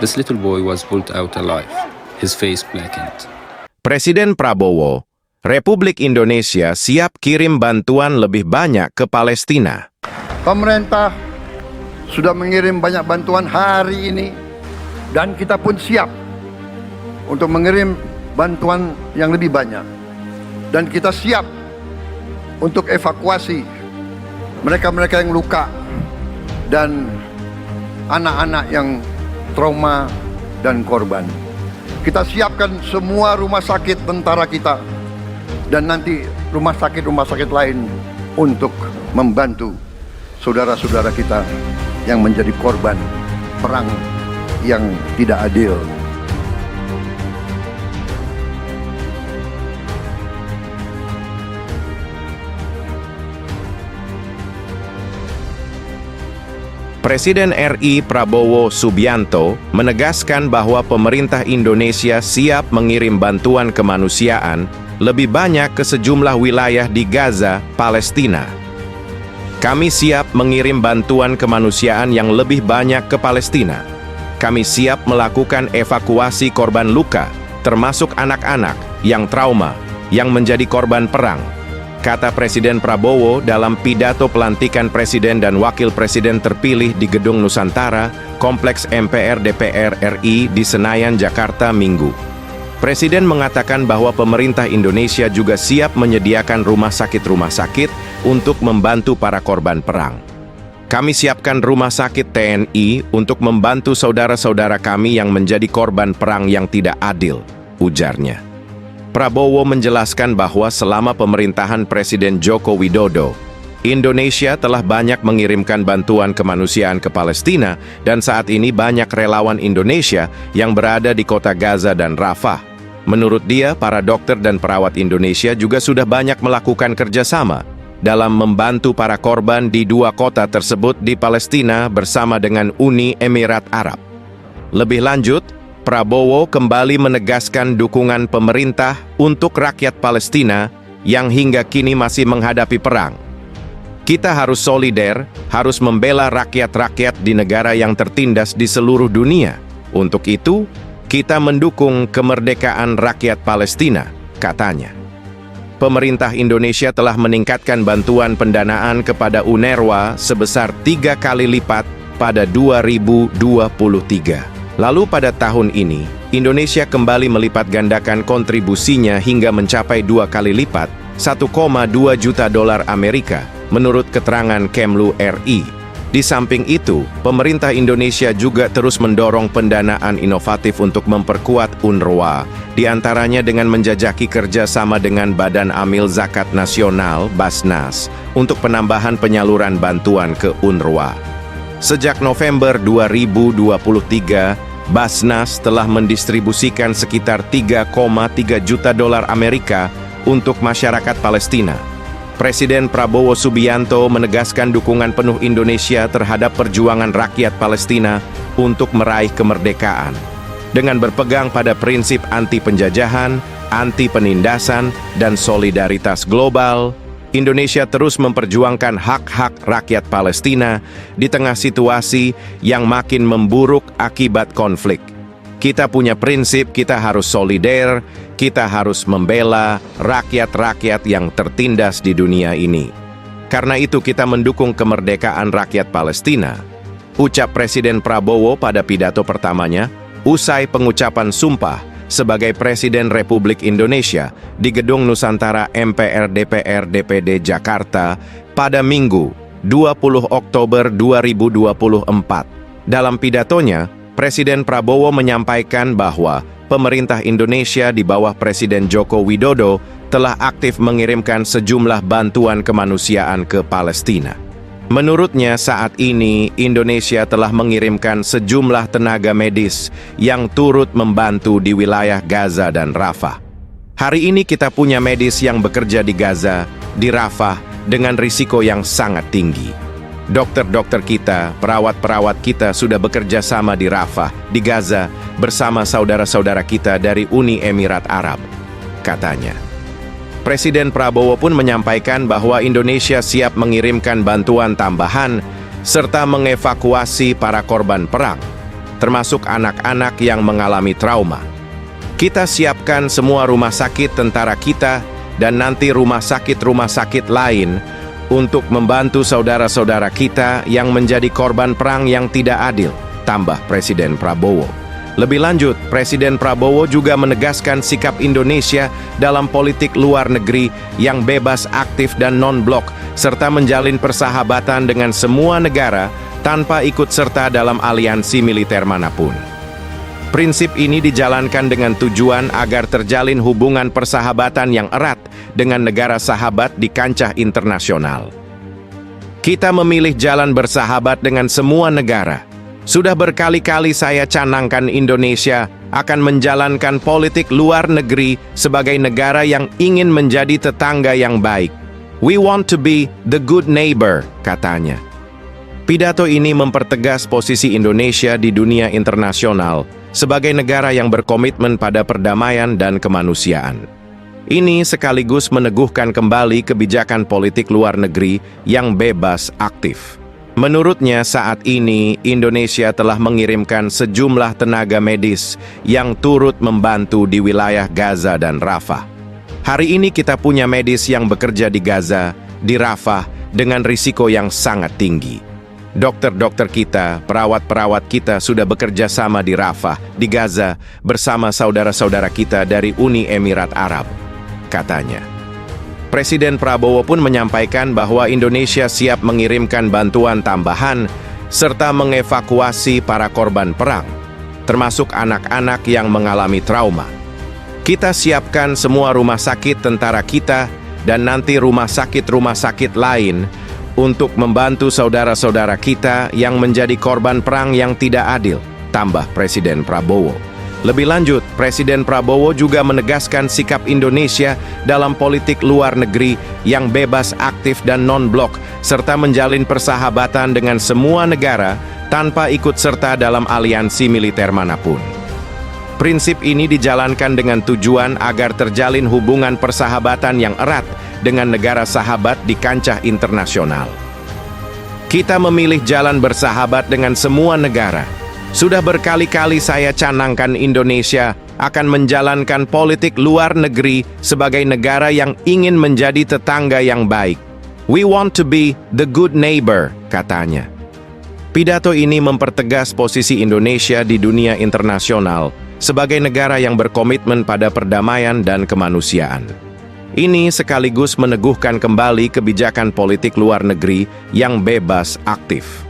This little boy was pulled out alive, his face blackened. Presiden Prabowo, Republik Indonesia siap kirim bantuan lebih banyak ke Palestina. Pemerintah sudah mengirim banyak bantuan hari ini dan kita pun siap untuk mengirim bantuan yang lebih banyak. Dan kita siap untuk evakuasi mereka-mereka yang luka dan anak-anak yang trauma dan korban. Kita siapkan semua rumah sakit tentara kita dan nanti rumah sakit lain untuk membantu saudara-saudara kita yang menjadi korban perang yang tidak adil. Presiden RI Prabowo Subianto menegaskan bahwa pemerintah Indonesia siap mengirim bantuan kemanusiaan lebih banyak ke sejumlah wilayah di Gaza, Palestina. Kami siap mengirim bantuan kemanusiaan yang lebih banyak ke Palestina. Kami siap melakukan evakuasi korban luka, termasuk anak-anak yang trauma, yang menjadi korban perang, kata Presiden Prabowo dalam pidato pelantikan Presiden dan Wakil Presiden terpilih di Gedung Nusantara, Kompleks MPR DPR RI di Senayan, Jakarta, Minggu. Presiden mengatakan bahwa pemerintah Indonesia juga siap menyediakan rumah sakit untuk membantu para korban perang. Kami siapkan rumah sakit TNI untuk membantu saudara-saudara kami yang menjadi korban perang yang tidak adil, ujarnya. Prabowo menjelaskan bahwa selama pemerintahan Presiden Joko Widodo, Indonesia telah banyak mengirimkan bantuan kemanusiaan ke Palestina dan saat ini banyak relawan Indonesia yang berada di kota Gaza dan Rafah. Menurut dia, para dokter dan perawat Indonesia juga sudah banyak melakukan kerjasama dalam membantu para korban di dua kota tersebut di Palestina bersama dengan Uni Emirat Arab. Lebih lanjut, Prabowo kembali menegaskan dukungan pemerintah untuk rakyat Palestina yang hingga kini masih menghadapi perang. Kita harus solider, harus membela rakyat-rakyat di negara yang tertindas di seluruh dunia. Untuk itu, kita mendukung kemerdekaan rakyat Palestina, katanya. Pemerintah Indonesia telah meningkatkan bantuan pendanaan kepada UNRWA sebesar 3 kali lipat pada 2023. Lalu pada tahun ini, Indonesia kembali melipat gandakan kontribusinya hingga mencapai 2 kali lipat, 1,2 juta dolar Amerika, menurut keterangan Kemlu RI. Di samping itu, pemerintah Indonesia juga terus mendorong pendanaan inovatif untuk memperkuat UNRWA, diantaranya dengan menjajaki kerjasama dengan Badan Amil Zakat Nasional, Basnas, untuk penambahan penyaluran bantuan ke UNRWA. Sejak November 2023, Basnas telah mendistribusikan sekitar 3,3 juta dolar Amerika untuk masyarakat Palestina. Presiden Prabowo Subianto menegaskan dukungan penuh Indonesia terhadap perjuangan rakyat Palestina untuk meraih kemerdekaan. Dengan berpegang pada prinsip anti-penjajahan, anti-penindasan, dan solidaritas global, Indonesia terus memperjuangkan hak-hak rakyat Palestina di tengah situasi yang makin memburuk akibat konflik. Kita punya prinsip, kita harus solider, kita harus membela rakyat-rakyat yang tertindas di dunia ini. Karena itu kita mendukung kemerdekaan rakyat Palestina, ucap Presiden Prabowo pada pidato pertamanya, usai pengucapan sumpah sebagai Presiden Republik Indonesia di Gedung Nusantara MPR DPR DPD Jakarta pada Minggu, 20 Oktober 2024. Dalam pidatonya, Presiden Prabowo menyampaikan bahwa pemerintah Indonesia di bawah Presiden Joko Widodo telah aktif mengirimkan sejumlah bantuan kemanusiaan ke Palestina. Menurutnya saat ini Indonesia telah mengirimkan sejumlah tenaga medis yang turut membantu di wilayah Gaza dan Rafah. Hari ini kita punya medis yang bekerja di Gaza, di Rafah dengan risiko yang sangat tinggi. Dokter-dokter kita, perawat-perawat kita sudah bekerja sama di Rafah, di Gaza, bersama saudara-saudara kita dari Uni Emirat Arab, katanya. Presiden Prabowo pun menyampaikan bahwa Indonesia siap mengirimkan bantuan tambahan serta mengevakuasi para korban perang. termasuk anak-anak yang mengalami trauma. Kita siapkan semua rumah sakit tentara kita dan nanti rumah sakit lain untuk membantu saudara-saudara kita yang menjadi korban perang yang tidak adil, tambah Presiden Prabowo. Lebih lanjut, Presiden Prabowo juga menegaskan sikap Indonesia dalam politik luar negeri yang bebas, aktif, dan non-blok, serta menjalin persahabatan dengan semua negara tanpa ikut serta dalam aliansi militer manapun. Prinsip ini dijalankan dengan tujuan agar terjalin hubungan persahabatan yang erat dengan negara sahabat di kancah internasional. Kita memilih jalan bersahabat dengan semua negara. Sudah berkali-kali saya canangkan Indonesia akan menjalankan politik luar negeri sebagai negara yang ingin menjadi tetangga yang baik. We want to be the good neighbor, katanya. Pidato ini mempertegas posisi Indonesia di dunia internasional sebagai negara yang berkomitmen pada perdamaian dan kemanusiaan. Ini sekaligus meneguhkan kembali kebijakan politik luar negeri yang bebas, aktif. Menurutnya, saat ini Indonesia telah mengirimkan sejumlah tenaga medis yang turut membantu di wilayah Gaza dan Rafah. Hari ini kita punya medis yang bekerja di Gaza, di Rafah, dengan risiko yang sangat tinggi. Dokter-dokter kita, perawat-perawat kita sudah bekerja sama di Rafah, di Gaza, bersama saudara-saudara kita dari Uni Emirat Arab, katanya. Presiden Prabowo pun menyampaikan bahwa Indonesia siap mengirimkan bantuan tambahan serta mengevakuasi para korban perang, termasuk anak-anak yang mengalami trauma. Kita siapkan semua rumah sakit tentara kita dan nanti rumah sakit lain untuk membantu saudara-saudara kita yang menjadi korban perang yang tidak adil, tambah Presiden Prabowo. Lebih lanjut, Presiden Prabowo juga menegaskan sikap Indonesia dalam politik luar negeri yang bebas, aktif, dan non-blok, serta menjalin persahabatan dengan semua negara tanpa ikut serta dalam aliansi militer manapun. Prinsip ini dijalankan dengan tujuan agar terjalin hubungan persahabatan yang erat dengan negara sahabat di kancah internasional. Kita memilih jalan bersahabat dengan semua negara. Sudah berkali-kali saya canangkan Indonesia akan menjalankan politik luar negeri sebagai negara yang ingin menjadi tetangga yang baik. We want to be the good neighbor, katanya. Pidato ini mempertegas posisi Indonesia di dunia internasional sebagai negara yang berkomitmen pada perdamaian dan kemanusiaan. Ini sekaligus meneguhkan kembali kebijakan politik luar negeri yang bebas, aktif.